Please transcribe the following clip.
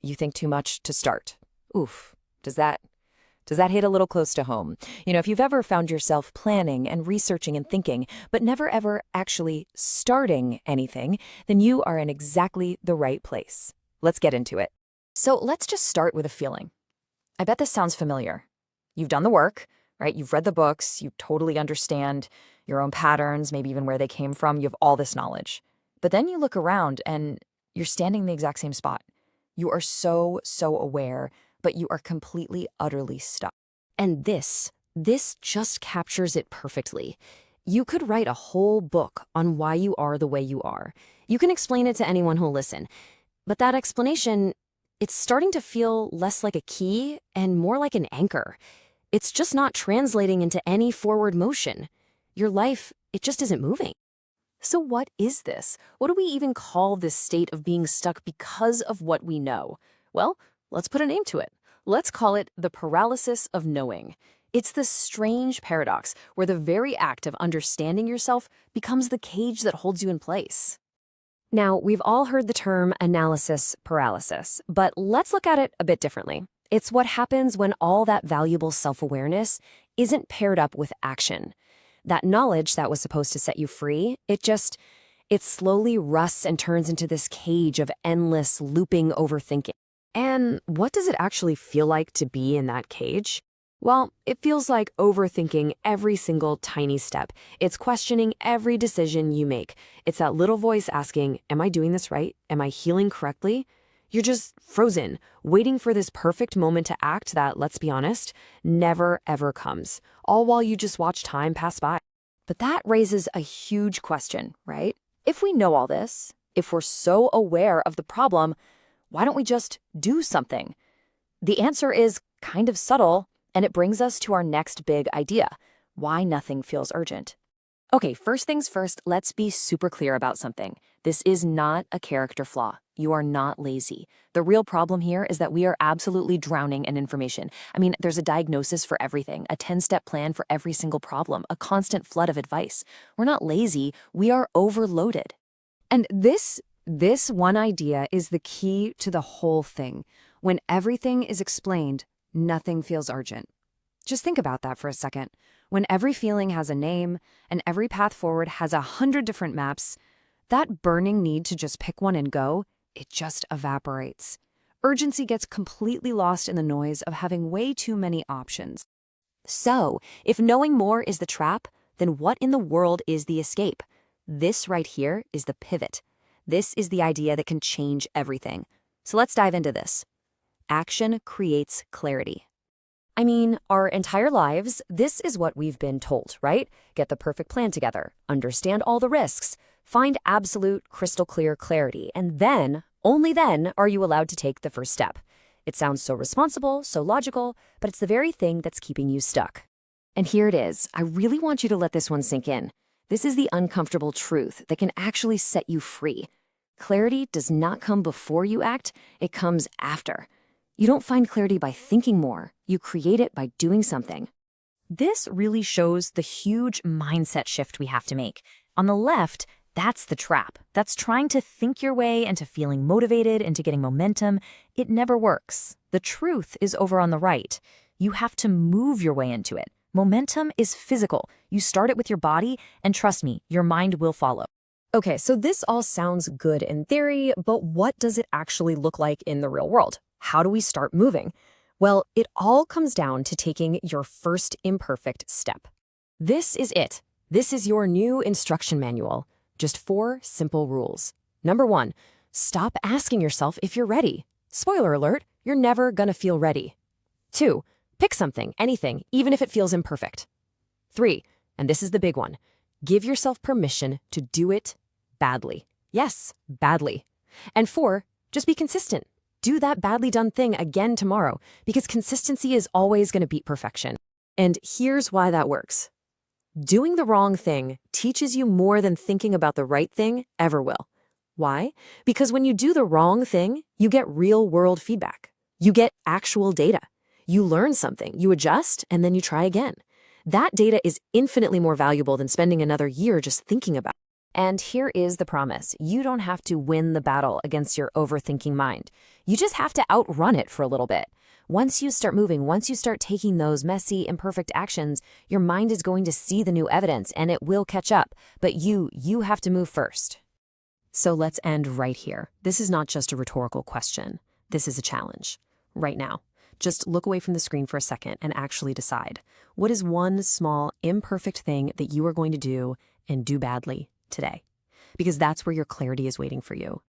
you think too much to start. Oof, does that hit a little close to home? If you've ever found yourself planning and researching and thinking, but never ever actually starting anything, then you are in exactly the right place. Let's get into it. So let's just start with a feeling. I bet this sounds familiar. You've done the work, right? You've read the books, you totally understand your own patterns, maybe even where they came from. You have all this knowledge. But then you look around and you're standing in the exact same spot. You are so aware, but you are completely, utterly stuck. And this just captures it perfectly. You could write a whole book on why you are the way you are. You can explain it to anyone who'll listen. But that explanation, it's starting to feel less like a key and more like an anchor. It's just not translating into any forward motion. Your life, it just isn't moving. So what is this? What do we even call this state of being stuck because of what we know? Well, let's put a name to it. Let's call it the paralysis of knowing. It's this strange paradox where the very act of understanding yourself becomes the cage that holds you in place. Now, we've all heard the term analysis paralysis, but let's look at it a bit differently. It's what happens when all that valuable self-awareness isn't paired up with action. That knowledge that was supposed to set you free, it slowly rusts and turns into this cage of endless, looping overthinking. And what does it actually feel like to be in that cage? Well, it feels like overthinking every single tiny step. It's questioning every decision you make. It's that little voice asking, am I doing this right? Am I healing correctly? You're just frozen, waiting for this perfect moment to act that, let's be honest, never ever comes, all while you just watch time pass by. But that raises a huge question, right? If we know all this, if we're so aware of the problem, why don't we just do something? The answer is kind of subtle, and it brings us to our next big idea, why nothing feels urgent. Okay, first things first, let's be super clear about something. This is not a character flaw. You are not lazy. The real problem here is that we are absolutely drowning in information. I mean, there's a diagnosis for everything, a 10-step plan for every single problem, a constant flood of advice. We're not lazy, we are overloaded. And this one idea is the key to the whole thing. When everything is explained, nothing feels urgent. Just think about that for a second. When every feeling has a name and every path forward has 100 different maps, that burning need to just pick one and go, it just evaporates. Urgency gets completely lost in the noise of having way too many options. So, if knowing more is the trap, then what in the world is the escape? This right here is the pivot. This is the idea that can change everything. So let's dive into this. Action creates clarity. I mean, our entire lives, this is what we've been told, right? Get the perfect plan together, understand all the risks, find absolute crystal clear clarity, and then, only then, are you allowed to take the first step. It sounds so responsible, so logical, but it's the very thing that's keeping you stuck. And here it is. I really want you to let this one sink in. This is the uncomfortable truth that can actually set you free. Clarity does not come before you act, it comes after. You don't find clarity by thinking more, you create it by doing something. This really shows the huge mindset shift we have to make. On the left, that's the trap. That's trying to think your way into feeling motivated, into getting momentum. It never works. The truth is over on the right. You have to move your way into it. Momentum is physical. You start it with your body, and trust me, your mind will follow. Okay, so this all sounds good in theory, but what does it actually look like in the real world? How do we start moving? Well, it all comes down to taking your first imperfect step. This is it. This is your new instruction manual. Just 4 simple rules. Number 1, stop asking yourself if you're ready. Spoiler alert, you're never gonna feel ready. 2, pick something, anything, even if it feels imperfect. 3, and this is the big one, give yourself permission to do it badly. Yes, badly. And 4, just be consistent. Do that badly done thing again tomorrow, because consistency is always going to beat perfection. And here's why that works. Doing the wrong thing teaches you more than thinking about the right thing ever will. Why? Because when you do the wrong thing, you get real-world feedback. You get actual data. You learn something, you adjust, and then you try again. That data is infinitely more valuable than spending another year just thinking about it. And here is the promise. You don't have to win the battle against your overthinking mind. You just have to outrun it for a little bit. Once you start moving, once you start taking those messy, imperfect actions, your mind is going to see the new evidence and it will catch up. But you have to move first. So let's end right here. This is not just a rhetorical question. This is a challenge. Right now, just look away from the screen for a second and actually decide. What is one small, imperfect thing that you are going to do and do badly today? Because that's where your clarity is waiting for you.